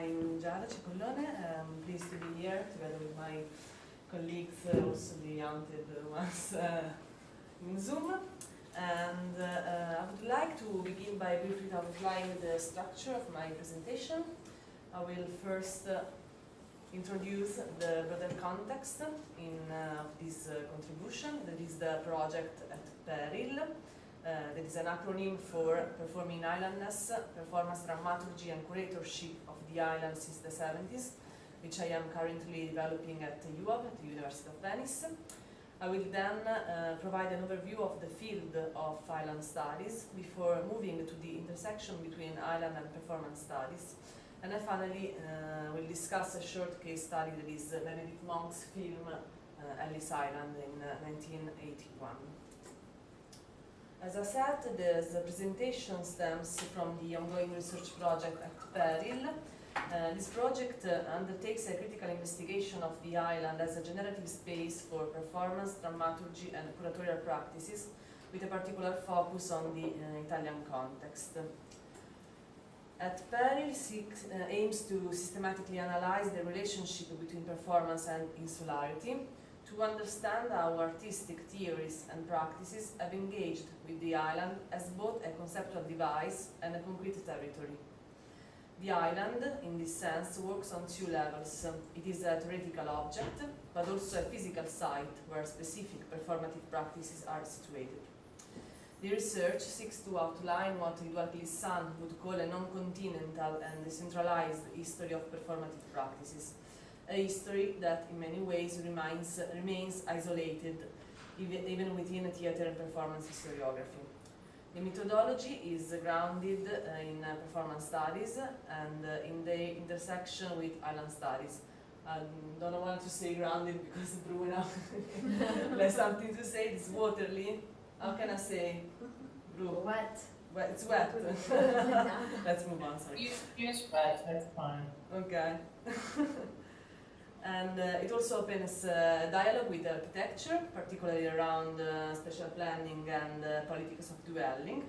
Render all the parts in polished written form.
I'm Giada Cipollone. I'm pleased to be here together with my colleagues, also the haunted ones in Zoom. And I would like to begin by briefly outlining the structure of my presentation. I will first introduce the broader context in this contribution, that is the project at Peril. That is an acronym for Performing Islandness, Performance, Dramaturgy and Curatorship of the Island since the 70s, which I am currently developing at UAV, at the University of Venice. I will then provide an overview of the field of island studies before moving to the intersection between island and performance studies. And I finally will discuss a short case study that is Benedict Monk's film Ellis Island in 1981. As I said, the presentation stems from the ongoing research project at Peril. This project undertakes a critical investigation of the island as a generative space for performance, dramaturgy and curatorial practices, with a particular focus on the Italian context. At Peril aims to systematically analyze the relationship between performance and insularity, to understand how artistic theories and practices have engaged with the island as both a conceptual device and a concrete territory. The island, in this sense, works on two levels. It is a theoretical object, but also a physical site where specific performative practices are situated. The research seeks to outline what Edouard Glissant would call a non-continental and decentralized history of performative practices, a history that in many ways remains isolated even within theater and performance historiography. The methodology is grounded in performance studies and in the intersection with island studies. I don't want to say grounded because Bruno has something to say. It's waterly. How can I say? Bru? Wet. Well, it's wet. Let's move on, sorry. Use wet, that's fine. Okay. And it also opens dialogue with architecture, particularly around spatial planning and politics of dwelling.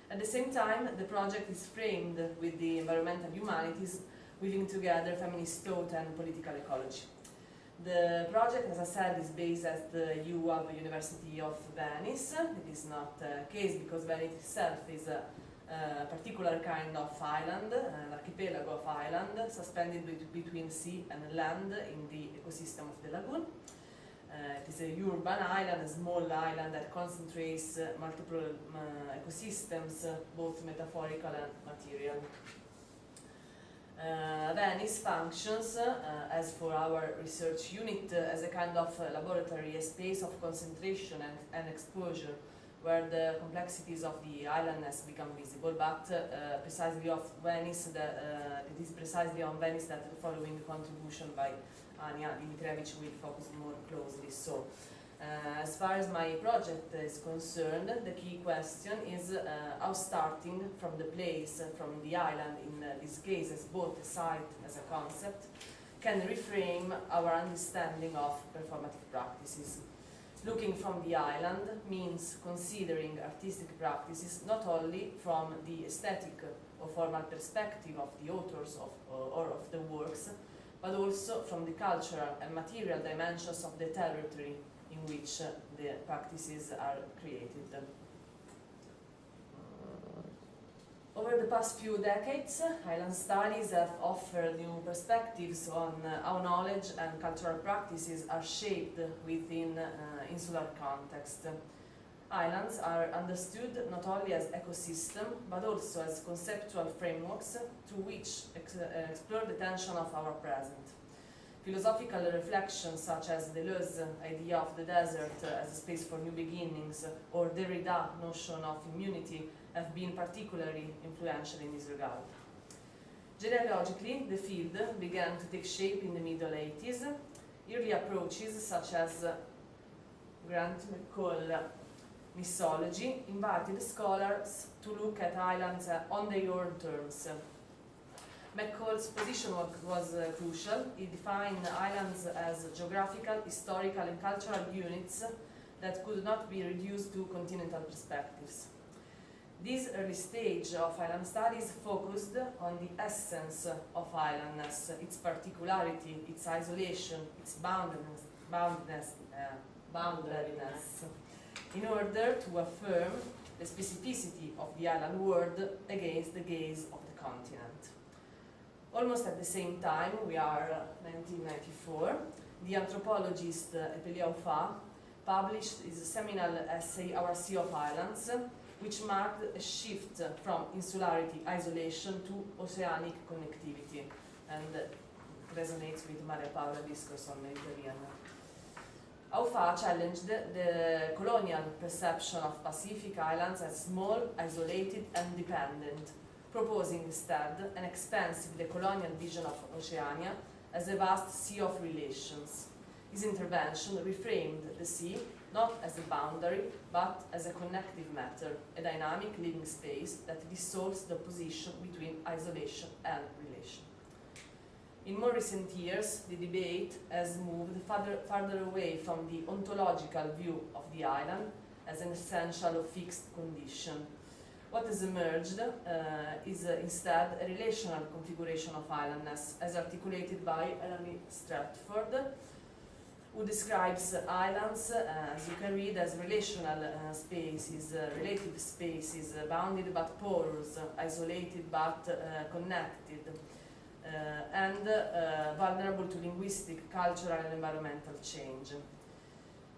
At the same time, the project is framed with the environmental humanities, weaving together feminist thought and political ecology. The project, as I said, is based at the UAV, University of Venice. It is not a case because Venice itself is a particular kind of island, an archipelago of island, suspended between sea and land in the ecosystem of the lagoon. It is a urban island, a small island that concentrates multiple ecosystems, both metaphorical and material. Venice functions, as for our research unit, as a kind of laboratory, a space of concentration and exposure, where the complexities of the islandness become visible, but precisely of Venice, it is precisely on Venice that the following contribution by Ania Dimitrievich will focus more closely. So, as far as my project is concerned, the key question is how starting from the place, from the island, in this case as both a site as a concept, can reframe our understanding of performative practices. Looking from the island means considering artistic practices not only from the aesthetic or formal perspective of the authors or of the works, but also from the cultural and material dimensions of the territory in which the practices are created. Over the past few decades, island studies have offered new perspectives on how knowledge and cultural practices are shaped within insular context. Islands are understood not only as ecosystem, but also as conceptual frameworks through which explore the tension of our present. Philosophical reflections such as Deleuze's idea of the desert as a space for new beginnings, or Derrida's notion of immunity, have been particularly influential in this regard. Genealogically, the field began to take shape in the middle 80s. Early approaches such as Grant McCall Missology invited scholars to look at islands on their own terms. McCall's position was crucial. He defined islands as geographical, historical and cultural units that could not be reduced to continental perspectives. This early stage of island studies focused on the essence of islandness, its particularity, its isolation, its boundedness, in order to affirm the specificity of the island world against the gaze of the continent. Almost at the same time, we are 1994, the anthropologist Epeli Aufa published his seminal essay Our Sea of Islands, which marked a shift from insularity, isolation to oceanic connectivity, and resonates with Maria Paula discourse on Mediterranean. Aufa challenged the colonial perception of Pacific islands as small, isolated and dependent, proposing instead an expansive decolonial vision of Oceania as a vast sea of relations. His intervention reframed the sea not as a boundary, but as a connective matter, a dynamic living space that dissolves the opposition between isolation and relation. In more recent years, the debate has moved farther away from the ontological view of the island as an essential or fixed condition. What has emerged is instead a relational configuration of islandness, as articulated by Elanie Stratford, who describes islands, as you can read, as relational spaces, relative spaces, bounded but porous, isolated but connected, and vulnerable to linguistic, cultural and environmental change.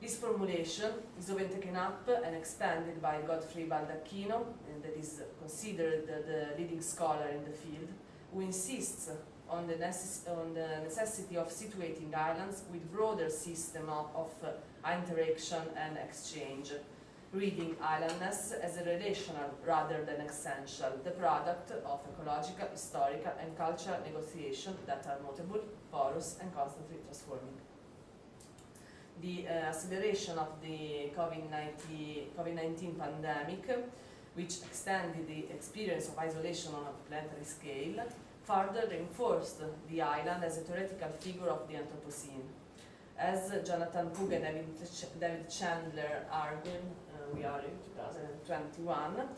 This formulation is often taken up and expanded by Godfrey Baldacchino, that is considered the leading scholar in the field, who insists on the necessity of situating islands with broader system of interaction and exchange, reading islandness as a relational rather than essential, the product of ecological, historical and cultural negotiation that are notable, porous and constantly transforming. The acceleration of the COVID-19 pandemic, which extended the experience of isolation on a planetary scale, further reinforced the island as a theoretical figure of the Anthropocene. As Jonathan Pugh and David Chandler argued, we are in 2021,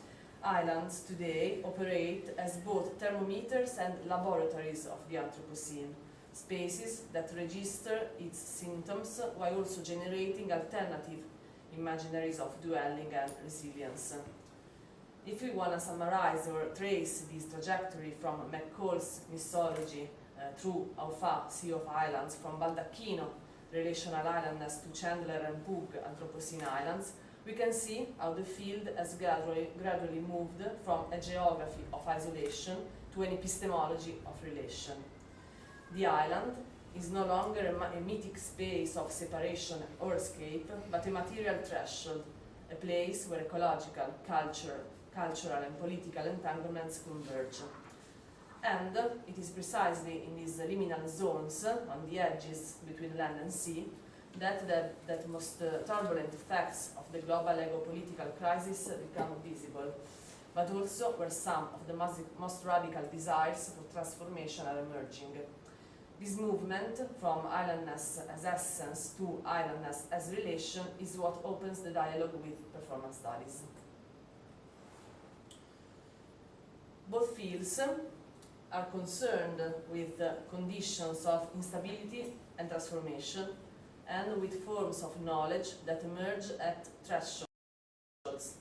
islands today operate as both thermometers and laboratories of the Anthropocene, spaces that register its symptoms while also generating alternative imaginaries of dwelling and resilience. If we want to summarize or trace this trajectory from McCall's mythology through Aufa, Sea of Islands, from Baldacchino, relational islandness, to Chandler and Pugh, Anthropocene islands, we can see how the field has gradually moved from a geography of isolation to an epistemology of relation. The island is no longer a mythic space of separation or escape, but a material threshold, a place where ecological, cultural and political entanglements converge. And it is precisely in these liminal zones, on the edges between land and sea, that most turbulent effects of the global ego-political crisis become visible, but also where some of the most radical desires for transformation are emerging. This movement from islandness as essence to islandness as relation is what opens the dialogue with performance studies. Both fields are concerned with conditions of instability and transformation, and with forms of knowledge that emerge at thresholds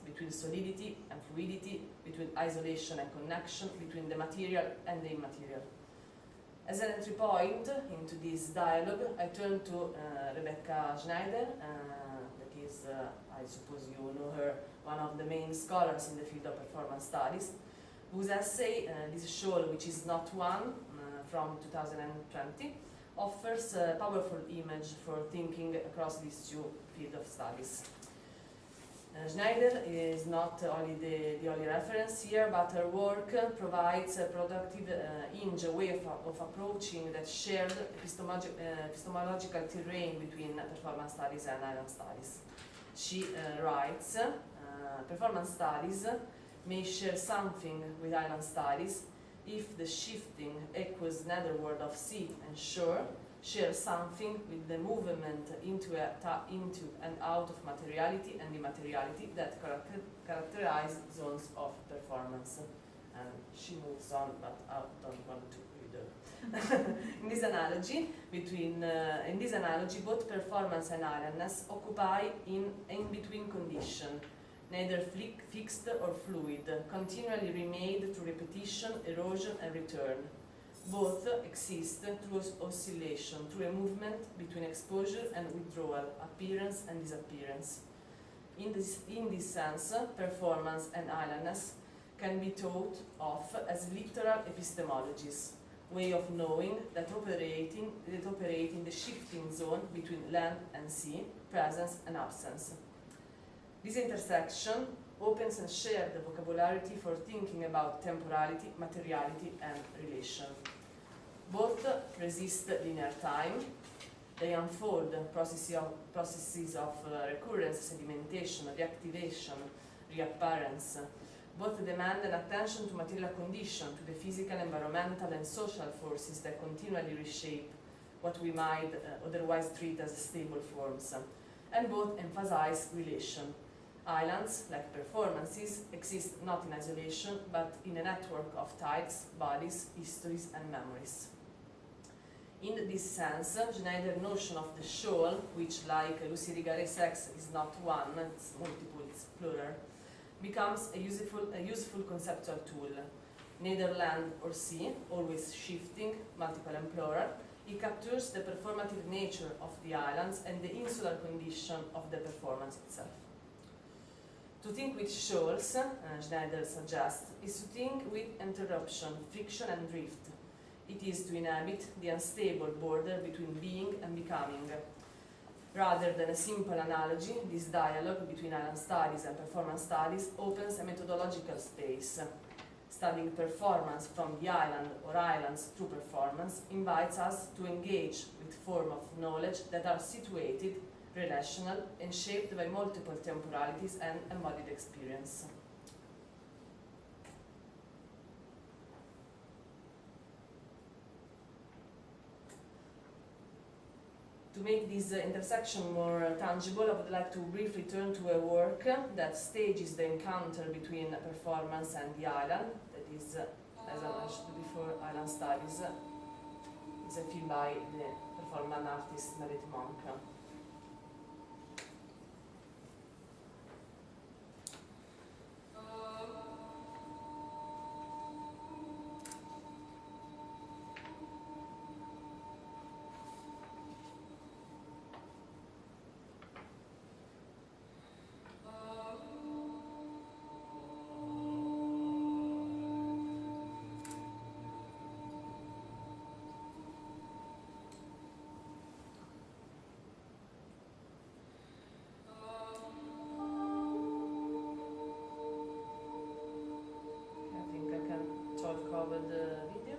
between solidity and fluidity, between isolation and connection, between the material and the immaterial. As an entry point into this dialogue, I turn to Rebecca Schneider, that is, I suppose you know her, one of the main scholars in the field of performance studies, whose essay, This Shoal, which is not one, from 2020, offers a powerful image for thinking across these two fields of studies. Schneider is not only the only reference here, but her work provides a productive hinge, a way of approaching that shared epistemological terrain between performance studies and island studies. She writes, performance studies may share something with island studies if the shifting, aqueous netherworld of sea and shore share something with the movement into and out of materiality and immateriality that characterize zones of performance. And she moves on, but I don't want to read her. In this analogy, both performance and islandness occupy in between condition, neither fixed or fluid, continually remade through repetition, erosion, and return. Both exist through oscillation, through a movement between exposure and withdrawal, appearance and disappearance. In this sense, performance and islandness can be thought of as literal epistemologies, way of knowing that operate in the shifting zone between land and sea, presence and absence. This intersection opens and shares the vocabulary for thinking about temporality, materiality and relation. Both resist linear time. They unfold processes of recurrence, sedimentation, reactivation, reappearance. Both demand an attention to material condition, to the physical, environmental and social forces that continually reshape what we might otherwise treat as stable forms. And both emphasize relation. Islands, like performances, exist not in isolation, but in a network of types, bodies, histories and memories. In this sense, Schneider's notion of the shoal, which, like Lucy Irigaray says, is not one, it's multiple, it's plural, becomes a useful conceptual tool. Neither land or sea, always shifting, multiple and plural, it captures the performative nature of the islands and the insular condition of the performance itself. To think with shoals, Schneider suggests, is to think with interruption, friction and drift. It is to inhabit the unstable border between being and becoming. Rather than a simple analogy, this dialogue between island studies and performance studies opens a methodological space. Studying performance from the island or islands through performance invites us to engage with forms of knowledge that are situated, relational, and shaped by multiple temporalities and embodied experience. To make this intersection more tangible, I would like to briefly turn to a work that stages the encounter between performance and the island. That is, as I mentioned before, Island Studies. It's a film by the performance artist Meredith Monk. Cover the video.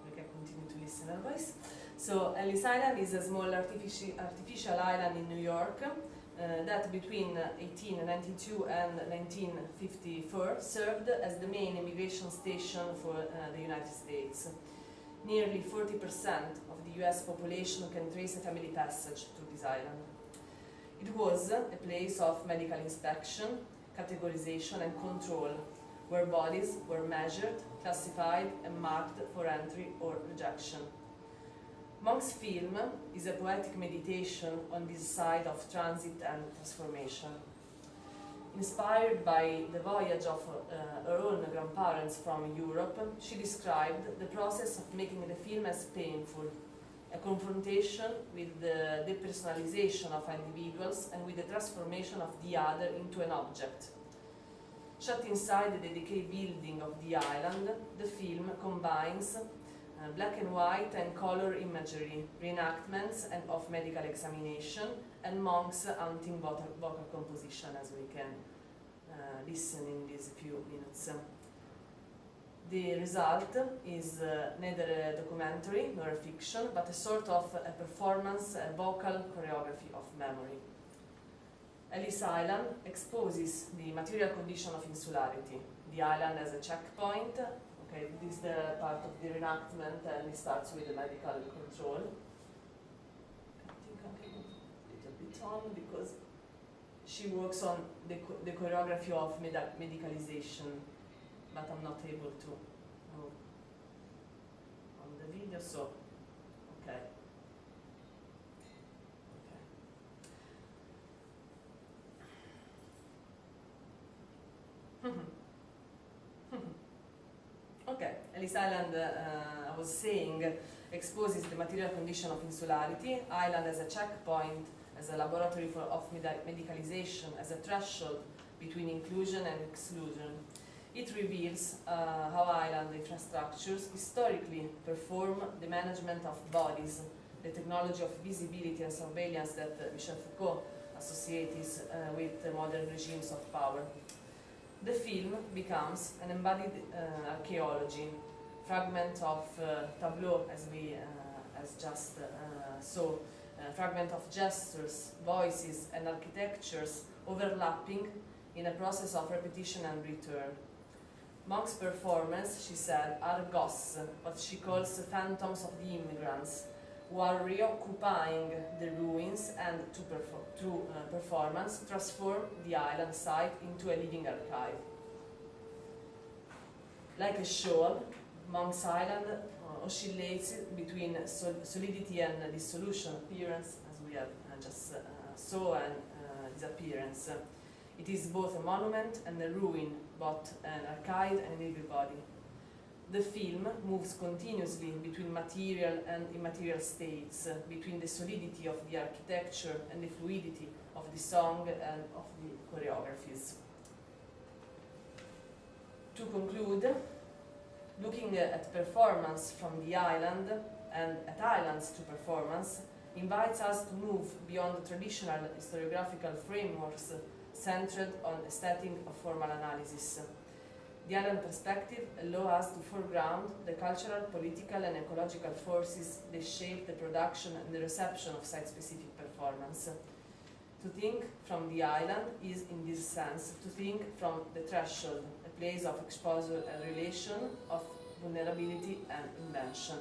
We can continue to listen otherwise. So Ellis Island is a small artificial island in New York that between 1892 and 1954 served as the main immigration station for the United States. Nearly 40% of the US population can trace a family passage to this island. It was a place of medical inspection, categorization and control, where bodies were measured, classified and marked for entry or rejection. Monk's film is a poetic meditation on this side of transit and transformation. Inspired by the voyage of her own grandparents from Europe, she described the process of making the film as painful, a confrontation with the depersonalization of individuals and with the transformation of the other into an object. Shot inside the decayed building of the island, the film combines black and white and color imagery, reenactments and of medical examination, and Monk's haunting vocal composition, as we can listen in these few minutes. The result is neither a documentary nor a fiction, but a sort of a performance, a vocal choreography of memory. Ellis Island exposes the material condition of insularity, the island as a checkpoint, Okay, this is the part of the reenactment, and it starts with the medical control. I think I can move a little bit on because she works on the choreography of medicalization, but I'm not able to move on the video, so okay. Okay, Ellis Island, I was saying, exposes the material condition of insularity. Island as a checkpoint, as a laboratory of medicalization, as a threshold between inclusion and exclusion. It reveals how island infrastructures historically perform the management of bodies, the technology of visibility and surveillance that Michel Foucault associates with modern regimes of power. The film becomes an embodied archaeology, fragment of tableau, as we just saw, fragment of gestures, voices, and architectures overlapping in a process of repetition and return. Monk's performance, she said, are ghosts, what she calls phantoms of the immigrants, who are reoccupying the ruins and, through performance, transform the island site into a living archive. Like a shoal, Monk's Island oscillates between solidity and dissolution, appearance, as we have just saw, and disappearance. It is both a monument and a ruin, both an archive and an everybody. The film moves continuously between material and immaterial states, between the solidity of the architecture and the fluidity of the song and of the choreographies. To conclude, looking at performance from the island and at islands to performance invites us to move beyond the traditional historiographical frameworks centered on aesthetic or formal analysis. The island perspective allows us to foreground the cultural, political, and ecological forces that shape the production and the reception of site-specific performance. To think from the island is, in this sense, to think from the threshold, a place of exposure and relation, of vulnerability and invention.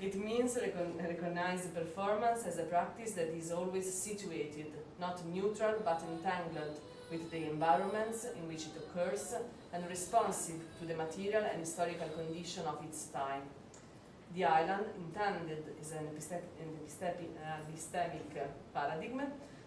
It means recognize performance as a practice that is always situated, not neutral but entangled with the environments in which it occurs and responsive to the material and historical condition of its time. The island, intended as an epistemic paradigm,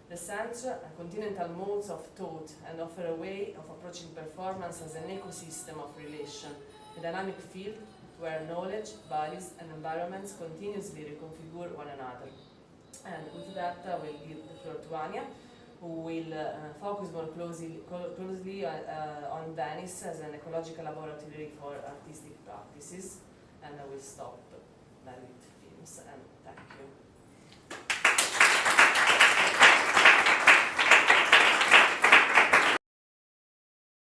presents continental modes of thought and offer a way of approaching performance as an ecosystem of relation, a dynamic field where knowledge, bodies, and environments continuously reconfigure one another. And with that, I will give the floor to Anya, who will focus more closely on Venice as an ecological laboratory for artistic practices. And I will stop then with films, and thank you.